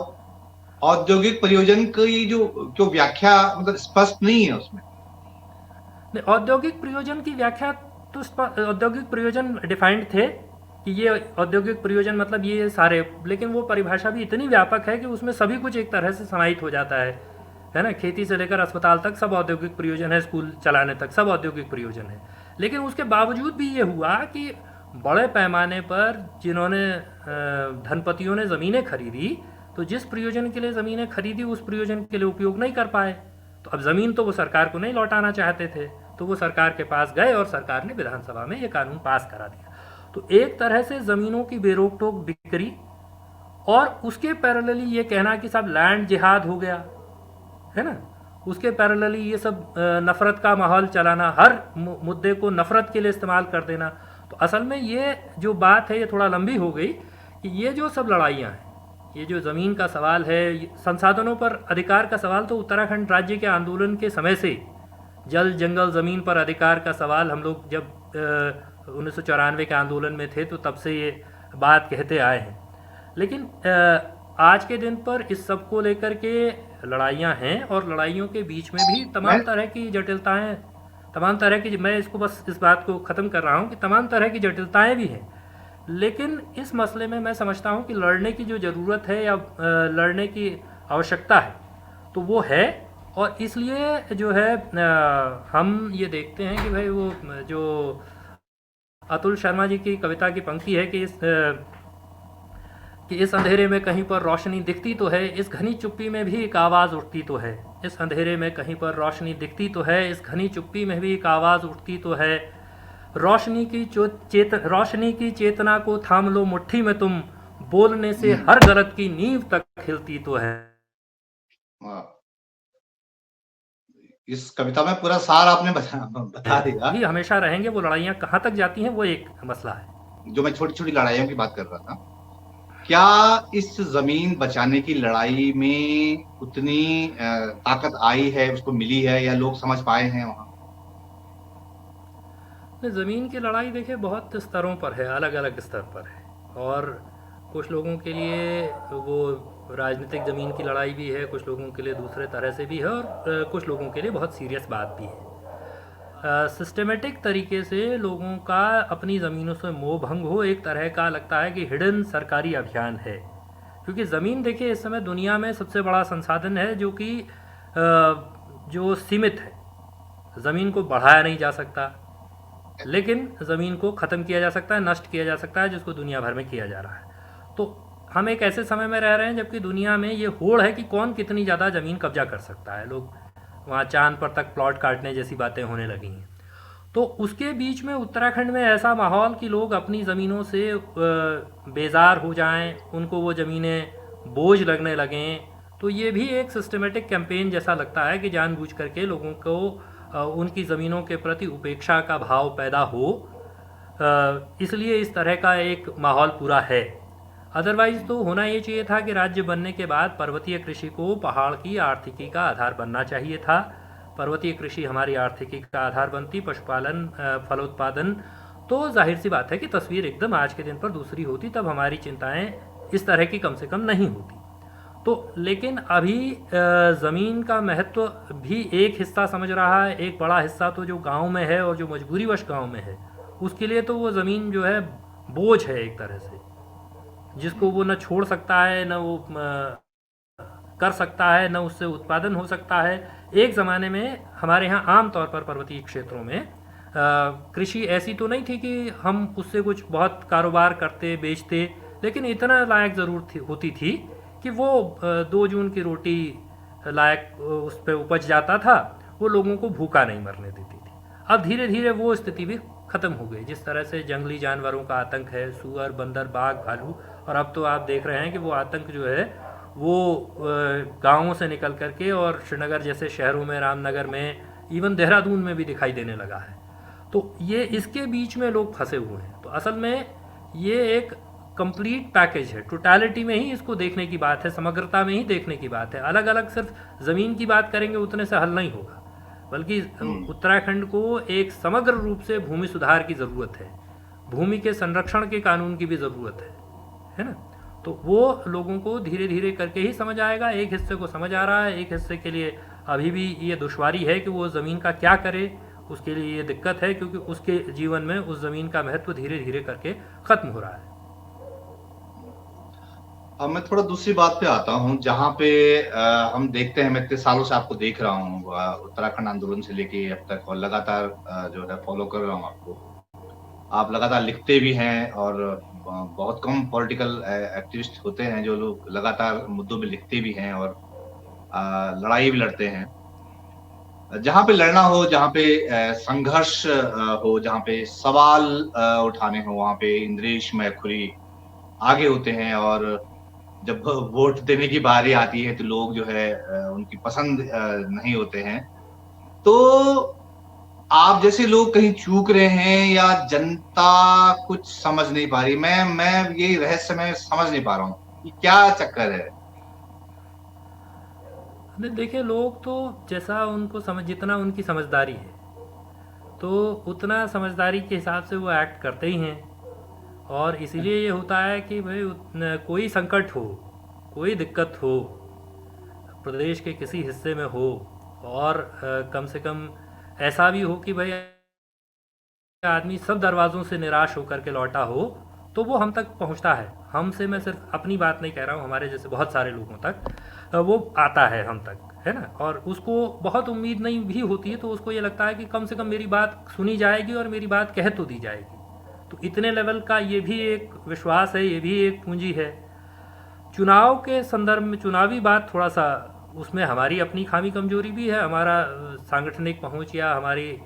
औद्योगिक प्रयोजन की जो व्याख्या मतलब स्पष्ट नहीं है उसमें। औद्योगिक प्रयोजन की व्याख्या तो औद्योगिक प्रयोजन डिफाइंड थे कि ये औद्योगिक प्रयोजन मतलब ये सारे, लेकिन वो परिभाषा भी इतनी व्यापक है कि उसमें सभी कुछ एक तरह से समाहित हो जाता है ना। खेती से लेकर अस्पताल तक सब औद्योगिक प्रयोजन है, स्कूल चलाने तक सब औद्योगिक प्रयोजन है। लेकिन उसके बावजूद भी ये हुआ कि बड़े पैमाने पर जिन्होंने धनपतियों ने ज़मीनें खरीदी, तो जिस प्रयोजन के लिए ज़मीनें खरीदी उस प्रयोजन के लिए उपयोग नहीं कर पाए। तो अब ज़मीन तो वो सरकार को नहीं लौटाना चाहते थे, तो वो सरकार के पास गए और सरकार ने विधानसभा में ये कानून पास करा दिया। तो एक तरह से ज़मीनों की बेरोक टोक बिक्री, और उसके पैरेलली ये कहना कि सब लैंड जिहाद हो गया, है ना। उसके पैरेलली ये सब नफ़रत का माहौल चलाना, हर मुद्दे को नफ़रत के लिए इस्तेमाल कर देना। तो असल में ये जो बात है ये थोड़ा लंबी हो गई कि ये जो सब लड़ाइयाँ हैं, ये जो ज़मीन का सवाल है, संसाधनों पर अधिकार का सवाल, तो उत्तराखंड राज्य के आंदोलन के समय से जल जंगल ज़मीन पर अधिकार का सवाल हम लोग जब 1994 के आंदोलन में थे तो तब से ये बात कहते आए हैं। लेकिन आज के दिन पर इस सब को लेकर के लड़ाइयाँ हैं, और लड़ाइयों के बीच में भी तमाम तरह की जटिलताएं, तमाम तरह की, मैं इसको बस इस बात को ख़त्म कर रहा हूँ कि तमाम तरह की जटिलताएं भी हैं। लेकिन इस मसले में मैं समझता हूँ कि लड़ने की जो ज़रूरत है या लड़ने की आवश्यकता है तो वो है। और इसलिए जो है हम ये देखते हैं कि भाई वो जो अतुल शर्मा जी की कविता की पंक्ति है कि इस अंधेरे में कहीं पर रोशनी दिखती तो है, इस घनी चुप्पी में भी एक आवाज़ उठती तो है। इस अंधेरे में कहीं पर रोशनी दिखती तो है, इस घनी चुप्पी में भी एक आवाज़ उठती तो है। रोशनी की चेतना को थाम लो मुट्ठी में तुम, बोलने से हर गलत की नींव तक खिलती तो है। इस कविता में पूरा सार आपने बता दिया। भी हमेशा रहेंगे, वो लड़ाइयाँ कहाँ तक जाती हैं वो एक मसला है। जो मैं छोटी-छोटी लड़ाइयों की बात कर रहा था। क्या इस ज़मीन बचाने की लड़ाई में उतनी ताकत आई है, उसको मिली है या लोग समझ पाए हैं वहाँ? ज़मीन की लड़ाई देखिए बहुत स्तरों पर है, अलग-अलग स्तर पर है। और कुछ लोगों के लिए वो राजनीतिक ज़मीन की लड़ाई भी है, कुछ लोगों के लिए दूसरे तरह से भी है, और कुछ लोगों के लिए बहुत सीरियस बात भी है। सिस्टमेटिक तरीके से लोगों का अपनी ज़मीनों से मोह भंग हो, एक तरह का लगता है कि हिडन सरकारी अभियान है। क्योंकि ज़मीन देखिए इस समय दुनिया में सबसे बड़ा संसाधन है जो कि जो सीमित है। ज़मीन को बढ़ाया नहीं जा सकता, लेकिन ज़मीन को ख़त्म किया जा सकता है, नष्ट किया जा सकता है, जिसको दुनिया भर में किया जा रहा है। तो हम एक ऐसे समय में रह रहे हैं जबकि दुनिया में ये होड़ है कि कौन कितनी ज़्यादा ज़मीन कब्जा कर सकता है। लोग वहाँ चांद पर तक प्लॉट काटने जैसी बातें होने लगी हैं। तो उसके बीच में उत्तराखंड में ऐसा माहौल कि लोग अपनी ज़मीनों से बेजार हो जाएं, उनको वो ज़मीनें बोझ लगने लगें, तो ये भी एक सिस्टमेटिक कैंपेन जैसा लगता है कि जानबूझ करके लोगों को उनकी ज़मीनों के प्रति उपेक्षा का भाव पैदा हो, इसलिए इस तरह का एक माहौल पूरा है। अदरवाइज़ तो होना ये चाहिए था कि राज्य बनने के बाद पर्वतीय कृषि को पहाड़ की आर्थिकी का आधार बनना चाहिए था। पर्वतीय कृषि हमारी आर्थिकी का आधार बनती, पशुपालन, फलोत्पादन, तो जाहिर सी बात है कि तस्वीर एकदम आज के दिन पर दूसरी होती, तब हमारी चिंताएं इस तरह की कम से कम नहीं होती। तो लेकिन अभी ज़मीन का महत्व भी एक हिस्सा समझ रहा है, एक बड़ा हिस्सा तो जो गांव में है और जो मजबूरीवश गांव में है, उसके लिए तो वो ज़मीन जो है बोझ है एक तरह से, जिसको वो न छोड़ सकता है, न वो कर सकता है, न उससे उत्पादन हो सकता है। एक ज़माने में हमारे यहाँ आम तौर पर पर्वतीय क्षेत्रों में कृषि ऐसी तो नहीं थी कि हम उससे कुछ बहुत कारोबार करते बेचते, लेकिन इतना लायक ज़रूर होती थी कि वो 2 जून की रोटी लायक उस पर उपज जाता था, वो लोगों को भूखा नहीं मरने देती थी। अब धीरे धीरे वो स्थिति भी ख़त्म हो गई। जिस तरह से जंगली जानवरों का आतंक है, सूअर, बंदर, बाघ, भालू, और अब तो आप देख रहे हैं कि वो आतंक जो है वो गाँवों से निकल करके और श्रीनगर जैसे शहरों में, रामनगर में, इवन देहरादून में भी दिखाई देने लगा है। तो ये इसके बीच में लोग फंसे हुए हैं। तो असल में ये एक कंप्लीट पैकेज है, टोटलिटी में ही इसको देखने की बात है, समग्रता में ही देखने की बात है। अलग अलग सिर्फ ज़मीन की बात करेंगे उतने से हल नहीं होगा, बल्कि उत्तराखंड को एक समग्र रूप से भूमि सुधार की ज़रूरत है, भूमि के संरक्षण के कानून की भी ज़रूरत है ना। तो वो लोगों को धीरे धीरे करके ही समझ आएगा। एक हिस्से को समझ आ रहा है, एक हिस्से के लिए अभी भी ये दुश्वारी है कि वो ज़मीन का क्या करे, उसके लिए ये दिक्कत है, क्योंकि उसके जीवन में उस ज़मीन का महत्व धीरे धीरे करके ख़त्म हो रहा है। अब मैं थोड़ा दूसरी बात पे आता हूँ, जहाँ पे हम देखते हैं, मैं इतने सालों से आपको देख रहा हूँ, उत्तराखंड आंदोलन से लेके अब तक, और लगातार जो है फॉलो कर रहा हूँ आपको। आप लगातार लिखते भी हैं, और बहुत कम पॉलिटिकल एक्टिविस्ट होते हैं जो लोग लगातार मुद्दों पे लिखते भी हैं और लड़ाई भी लड़ते हैं। जहाँ पे लड़ना हो, जहाँ पे संघर्ष हो, जहाँ पे सवाल उठाने हो, वहाँ पे इंद्रेश मैखुरी आगे होते हैं। और जब वोट देने की बारी आती है तो लोग जो है उनकी पसंद नहीं होते हैं। तो आप जैसे लोग कहीं चूक रहे हैं या जनता कुछ समझ नहीं पा रही। मैं ये रहस्य में समझ नहीं पा रहा हूँ कि क्या चक्कर है? नहीं, देखिए, लोग तो जैसा उनको समझ, जितना उनकी समझदारी है, तो उतना समझदारी के हिसाब से वो एक्ट करते ही हैं। और इसीलिए ये होता है कि भाई कोई संकट हो, कोई दिक्कत हो, प्रदेश के किसी हिस्से में हो, और कम से कम ऐसा भी हो कि भाई आदमी सब दरवाज़ों से निराश होकर के लौटा हो, तो वो हम तक पहुंचता है। हमसे, मैं सिर्फ अपनी बात नहीं कह रहा हूँ, हमारे जैसे बहुत सारे लोगों तक वो आता है हम तक, है ना। और उसको बहुत उम्मीद नहीं भी होती है, तो उसको ये लगता है कि कम से कम मेरी बात सुनी जाएगी और मेरी बात कह तो दी जाएगी। तो इतने लेवल का ये भी एक विश्वास है, ये भी एक पूंजी है। चुनाव के संदर्भ में चुनावी बात थोड़ा सा, उसमें हमारी अपनी खामी कमजोरी भी है। हमारा सांगठनिक पहुंच या हमारी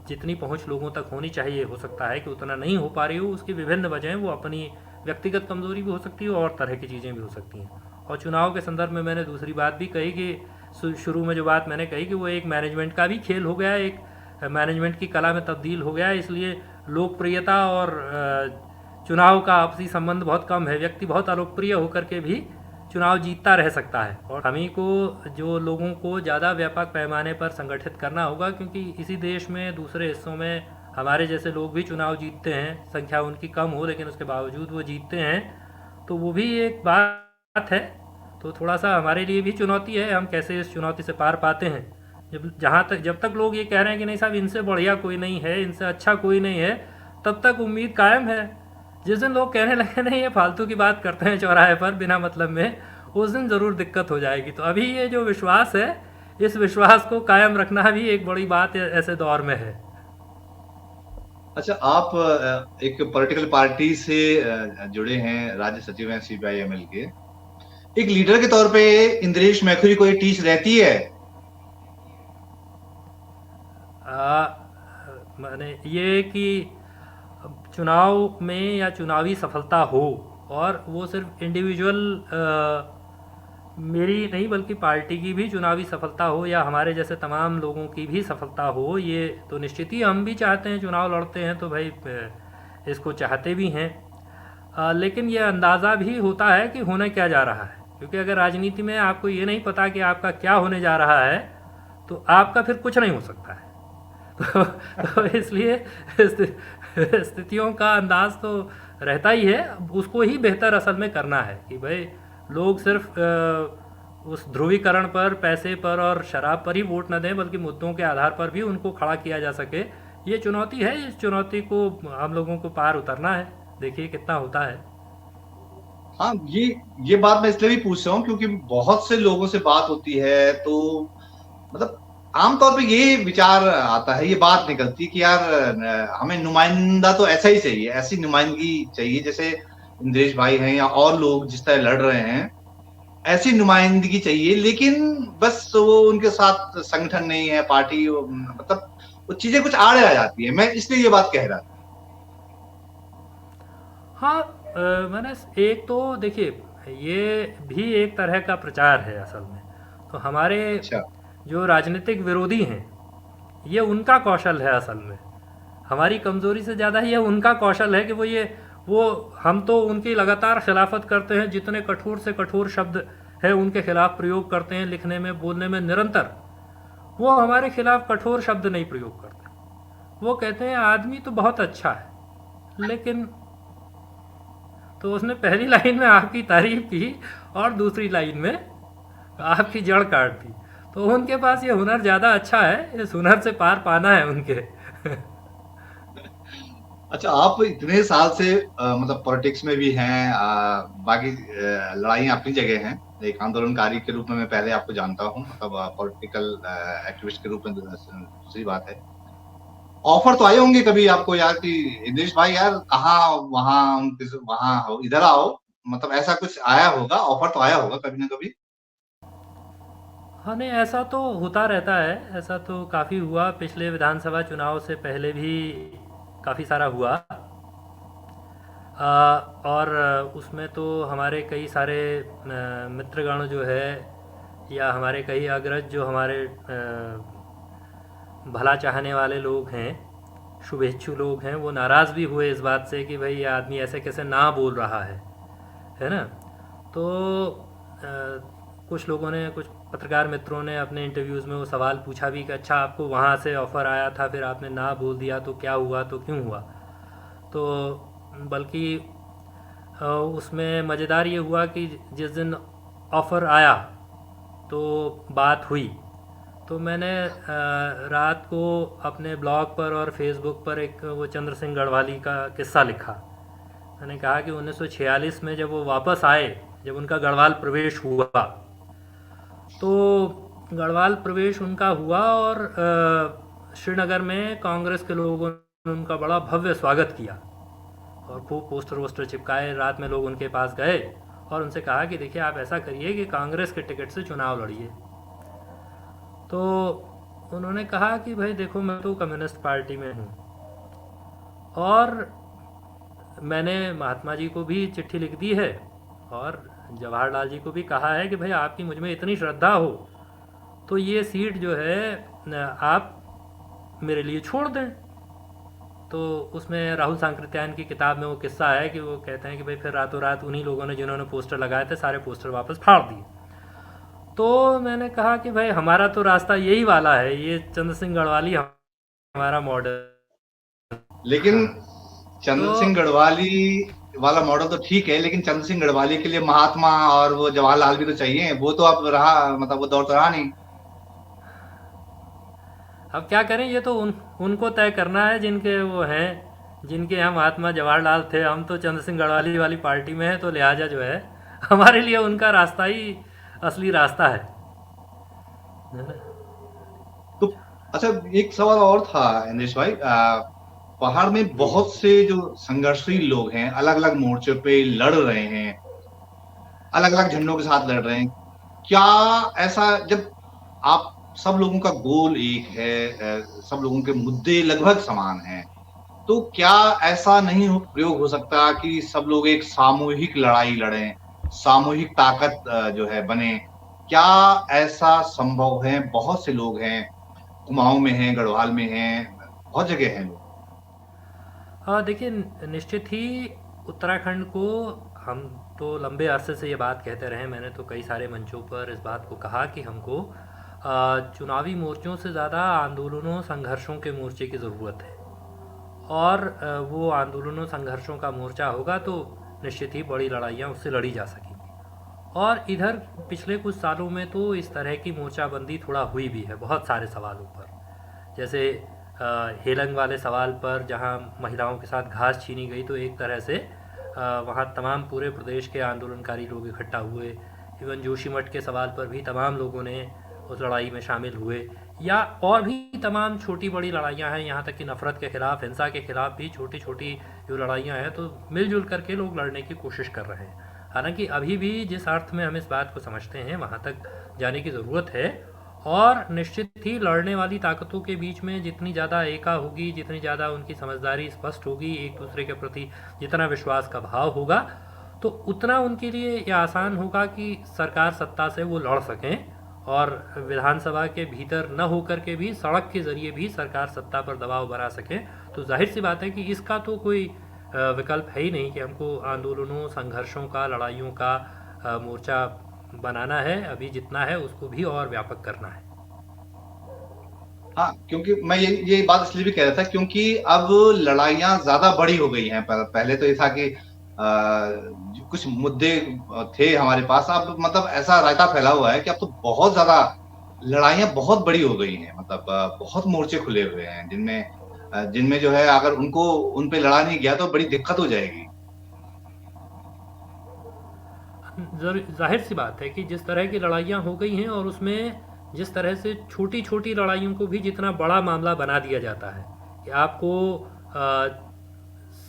जितनी पहुंच लोगों तक होनी चाहिए, हो सकता है कि उतना नहीं हो पा रही हो। उसकी विभिन्न वजहें, वो अपनी व्यक्तिगत कमजोरी भी हो सकती है और तरह की चीज़ें भी हो सकती हैं। और चुनाव के संदर्भ में मैंने दूसरी बात भी कही कि शुरू में जो बात मैंने कही कि वो एक मैनेजमेंट का भी खेल हो गया, एक मैनेजमेंट की कला में तब्दील हो गया, इसलिए लोकप्रियता और चुनाव का आपसी संबंध बहुत कम है। व्यक्ति बहुत अलोकप्रिय होकर के भी चुनाव जीतता रह सकता है, और हम ही को जो लोगों को ज़्यादा व्यापक पैमाने पर संगठित करना होगा, क्योंकि इसी देश में दूसरे हिस्सों में हमारे जैसे लोग भी चुनाव जीतते हैं, संख्या उनकी कम हो लेकिन उसके बावजूद वो जीतते हैं, तो वो भी एक बात है। तो थोड़ा सा हमारे लिए भी चुनौती है, हम कैसे इस चुनौती से पार पाते हैं। जब तक लोग ये कह रहे हैं कि नहीं साहब इनसे बढ़िया कोई नहीं है, इनसे अच्छा कोई नहीं है, तब तक उम्मीद कायम है। जिस दिन लोग कहने लगे नहीं ये फालतू की बात करते हैं चौराहे पर बिना मतलब में, उस दिन ज़रूर दिक्कत हो जाएगी। तो अभी ये जो विश्वास है, इस विश्वास को कायम रखना भी एक बड़ी बात ऐसे दौर में है। अच्छा, आप एक पॉलिटिकल पार्टी से जुड़े हैं, राज्य सचिव हैं CPI-ML के। एक लीडर के तौर पे इंद्रेश मैखुरी को ये टीच रहती है? माने ये कि चुनाव में या चुनावी सफलता हो, और वो सिर्फ इंडिविजुअल मेरी नहीं बल्कि पार्टी की भी चुनावी सफलता हो, या हमारे जैसे तमाम लोगों की भी सफलता हो, ये तो निश्चित ही हम भी चाहते हैं। चुनाव लड़ते हैं तो भाई इसको चाहते भी हैं, लेकिन ये अंदाज़ा भी होता है कि होने क्या जा रहा है, क्योंकि अगर राजनीति में आपको ये नहीं पता कि आपका क्या होने जा रहा है, तो आपका फिर कुछ नहीं हो सकता है। तो इसलिए स्थितियों का अंदाज तो रहता ही है, उसको ही बेहतर असल में करना है कि भाई लोग सिर्फ उस ध्रुवीकरण पर, पैसे पर और शराब पर ही वोट न दें, बल्कि मुद्दों के आधार पर भी उनको खड़ा किया जा सके। ये चुनौती है, इस चुनौती को हम लोगों को पार उतरना है, देखिए कितना होता है। हाँ, ये बात मैं इसलिए भी पूछ रहा हूँ क्योंकि बहुत से लोगों से बात होती है, तो मतलब आमतौर पे ये विचार आता है, ये बात निकलती कि यार हमें नुमाइंदा तो ऐसा ही चाहिए, ऐसी नुमाइंदगी चाहिए जैसे इंद्रेश भाई हैं या और लोग जिस तरह लड़ रहे हैं, ऐसी नुमाइंदगी चाहिए। लेकिन बस वो उनके साथ संगठन नहीं है, पार्टी, मतलब वो चीजें कुछ आड़े आ जाती है। मैं इसलिए ये बात कह रहा था। हाँ, मैंने एक तो देखिए, ये भी एक तरह का प्रचार है असल में। तो हमारे अच्छा। जो राजनीतिक विरोधी हैं, ये उनका कौशल है असल में। हमारी कमज़ोरी से ज़्यादा ये उनका कौशल है कि वो हम तो उनकी लगातार खिलाफत करते हैं, जितने कठोर से कठोर शब्द है उनके खिलाफ प्रयोग करते हैं, लिखने में बोलने में निरंतर। वो हमारे खिलाफ कठोर शब्द नहीं प्रयोग करते। वो कहते हैं आदमी तो बहुत अच्छा है, लेकिन तो उसने पहली लाइन में आपकी तारीफ की और दूसरी लाइन में आपकी जड़ काट दी। तो उनके पास ये हुनर ज़्यादा अच्छा है, इस हुनर से पार पाना है उनके। अच्छा, आप इतने साल से मतलब पॉलिटिक्स में भी हैं, बाकी लड़ाइयाँ अपनी जगह हैं। एक आंदोलनकारी के रूप में मैं पहले आपको जानता हूँ, मतलब पॉलिटिकल एक्टिविस्ट के रूप में दूसरी बात है। ऑफर तो आए होंगे कभी आपको यार कि इंद्रेश भाई यार कहाँ वहाँ हो, इधर आओ, मतलब ऐसा कुछ आया होगा, ऑफर तो आया होगा कभी ना कभी? हाँ नहीं, ऐसा तो होता रहता है, ऐसा तो काफ़ी हुआ। पिछले विधानसभा चुनाव से पहले भी काफ़ी सारा हुआ। और उसमें तो हमारे कई सारे मित्रगण जो है, या हमारे कई अग्रज जो हमारे भला चाहने वाले लोग हैं, शुभेच्छु लोग हैं, वो नाराज़ भी हुए इस बात से कि भाई ये आदमी ऐसे कैसे ना बोल रहा है ना। तो कुछ लोगों ने, कुछ पत्रकार मित्रों ने अपने इंटरव्यूज़ में वो सवाल पूछा भी कि अच्छा आपको वहाँ से ऑफ़र आया था, फिर आपने ना बोल दिया, तो क्या हुआ, तो क्यों हुआ। तो बल्कि उसमें मज़ेदार ये हुआ कि जिस दिन ऑफ़र आया तो बात हुई, तो मैंने रात को अपने ब्लॉग पर और फेसबुक पर एक वो चंद्र सिंह गढ़वाली का किस्सा लिखा। मैंने कहा कि 1946 में जब वो वापस आए, जब उनका गढ़वाल प्रवेश हुआ, तो गढ़वाल प्रवेश उनका हुआ और श्रीनगर में कांग्रेस के लोगों ने उनका बड़ा भव्य स्वागत किया और खूब पोस्टर वोस्टर चिपकाए। रात में लोग उनके पास गए और उनसे कहा कि देखिए आप ऐसा करिए कि कांग्रेस के टिकट से चुनाव लड़िए। तो उन्होंने कहा कि भाई देखो मैं तो कम्युनिस्ट पार्टी में हूँ, और मैंने महात्मा जी को भी चिट्ठी लिख दी है और जवाहरलाल जी को भी कहा है कि भाई आपकी मुझ में इतनी श्रद्धा हो तो ये सीट जो है आप मेरे लिए छोड़ दें। तो उसमें राहुल सांकृत्यायन की किताब में वो किस्सा है कि वो कहते हैं कि भाई फिर रातों रात उन्हीं लोगों ने जिन्होंने पोस्टर लगाए थे सारे पोस्टर वापस फाड़ दिए। तो मैंने कहा कि भाई हमारा तो रास्ता यही वाला है, ये चंद्र सिंह गढ़वाली हमारा मॉडल। लेकिन हाँ। तो चंद्र सिंह गढ़वाली वाला मॉडल तो ठीक है, लेकिन चंद्र सिंह गढ़वाली के लिए महात्मा और वो जवाहरलाल भी तो चाहिए। वो तो अब रहा, मतलब वो दौर तो रहा नहीं। अब क्या करें, ये तो उनको तय करना है जिनके वो हैं, जिनके यहाँ महात्मा जवाहरलाल थे। हम तो चंद्र सिंह गढ़वाली वाली पार्टी में हैं, तो लिहाजा जो है हमारे लिए उनका रास्ता ही असली रास्ता है ना? तो अच्छा, एक सवाल और था इंद्रेश भाई। पहाड़ में जी। बहुत से जो संघर्षशील लोग हैं, अलग अलग मोर्चों पे लड़ रहे हैं, अलग अलग झंडों के साथ लड़ रहे हैं। क्या ऐसा, जब आप सब लोगों का गोल एक है, सब लोगों के मुद्दे लगभग समान हैं, तो क्या ऐसा नहीं प्रयोग हो सकता कि सब लोग एक सामूहिक लड़ाई लड़ें, सामूहिक ताकत जो है बने? क्या ऐसा संभव है? बहुत से लोग हैं, कुमाऊं में हैं, गढ़वाल में हैं, बहुत जगह हैं लोग। हाँ देखिए, निश्चित ही उत्तराखंड को, हम तो लंबे अरसे से ये बात कहते रहे, मैंने तो कई सारे मंचों पर इस बात को कहा कि हमको चुनावी मोर्चों से ज़्यादा आंदोलनों संघर्षों के मोर्चे की ज़रूरत है। और वो आंदोलनों संघर्षों का मोर्चा होगा तो निश्चित ही बड़ी लड़ाइयाँ उससे लड़ी जा सकेंगी। और इधर पिछले कुछ सालों में तो इस तरह की मोर्चाबंदी थोड़ा हुई भी है बहुत सारे सवालों पर। जैसे हेलंग वाले सवाल पर जहां महिलाओं के साथ घास छीनी गई, तो एक तरह से वहां तमाम पूरे प्रदेश के आंदोलनकारी लोग इकट्ठा हुए। इवन जोशीमठ के सवाल पर भी तमाम लोगों ने उस लड़ाई में शामिल हुए। या और भी तमाम छोटी बड़ी लड़ाइयाँ हैं, यहाँ तक कि नफ़रत के ख़िलाफ़, हिंसा के ख़िलाफ़ भी छोटी छोटी जो लड़ाइयाँ हैं, तो मिलजुल करके लोग लड़ने की कोशिश कर रहे हैं। हालांकि अभी भी जिस अर्थ में हम इस बात को समझते हैं वहाँ तक जाने की ज़रूरत है। और निश्चित ही लड़ने वाली ताकतों के बीच में जितनी ज़्यादा एका होगी, जितनी ज़्यादा उनकी समझदारी स्पष्ट होगी, एक दूसरे के प्रति जितना विश्वास का भाव होगा, तो उतना उनके लिए यह आसान होगा कि सरकार सत्ता से वो लड़ सकें। और विधानसभा के भीतर न होकर के भी सड़क के ज़रिए भी सरकार सत्ता पर दबाव बना सकें। तो जाहिर सी बात है कि इसका तो कोई विकल्प है ही नहीं कि हमको आंदोलनों संघर्षों का, लड़ाइयों का मोर्चा बनाना है। अभी जितना है उसको भी और व्यापक करना है। हाँ, क्योंकि मैं ये बात इसलिए भी कह रहा था क्योंकि अब लड़ाइयाँ ज़्यादा बड़ी हो गई हैं। पहले तो ये था कि कुछ मुद्दे थे हमारे पास, अब मतलब ऐसा रायता फैला हुआ है कि अब तो बहुत ज़्यादा लड़ाइयाँ बहुत बड़ी हो गई हैं। मतलब बहुत मोर्चे खुले हुए हैं जिनमें जिनमें जो है अगर उन पे लड़ा नहीं गया तो बड़ी दिक्कत हो जाएगी। जाहिर सी बात है कि जिस तरह की लड़ाइयाँ हो गई हैं और उसमें जिस तरह से छोटी छोटी लड़ाइयों को भी जितना बड़ा मामला बना दिया जाता है कि आपको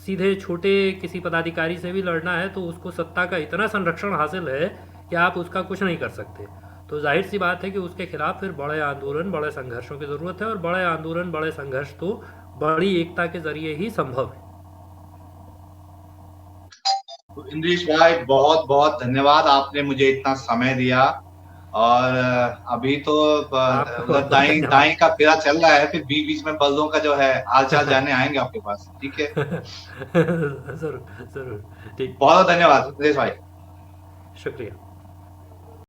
सीधे छोटे किसी पदाधिकारी से भी लड़ना है तो उसको सत्ता का इतना संरक्षण हासिल है कि आप उसका कुछ नहीं कर सकते। तो जाहिर सी बात है कि उसके खिलाफ फिर बड़े आंदोलन, बड़े संघर्षों की ज़रूरत है। और बड़े आंदोलन, बड़े संघर्ष तो बड़ी एकता के ज़रिए ही संभव है। तो इंद्रेश भाई, बहुत बहुत धन्यवाद, आपने मुझे इतना समय दिया। और अभी तो आपको बहुत उधर बहुत दाई धन्यवाद। दाई का फेरा चल रहा है, फिर बीच बीच में बल्दों का जो है हाल चाल जानने आएंगे आपके पास, ठीक है? ज़रूर ज़रूर, ठीक। बहुत धन्यवाद ओके, इंद्रेश भाई। शुक्रिया।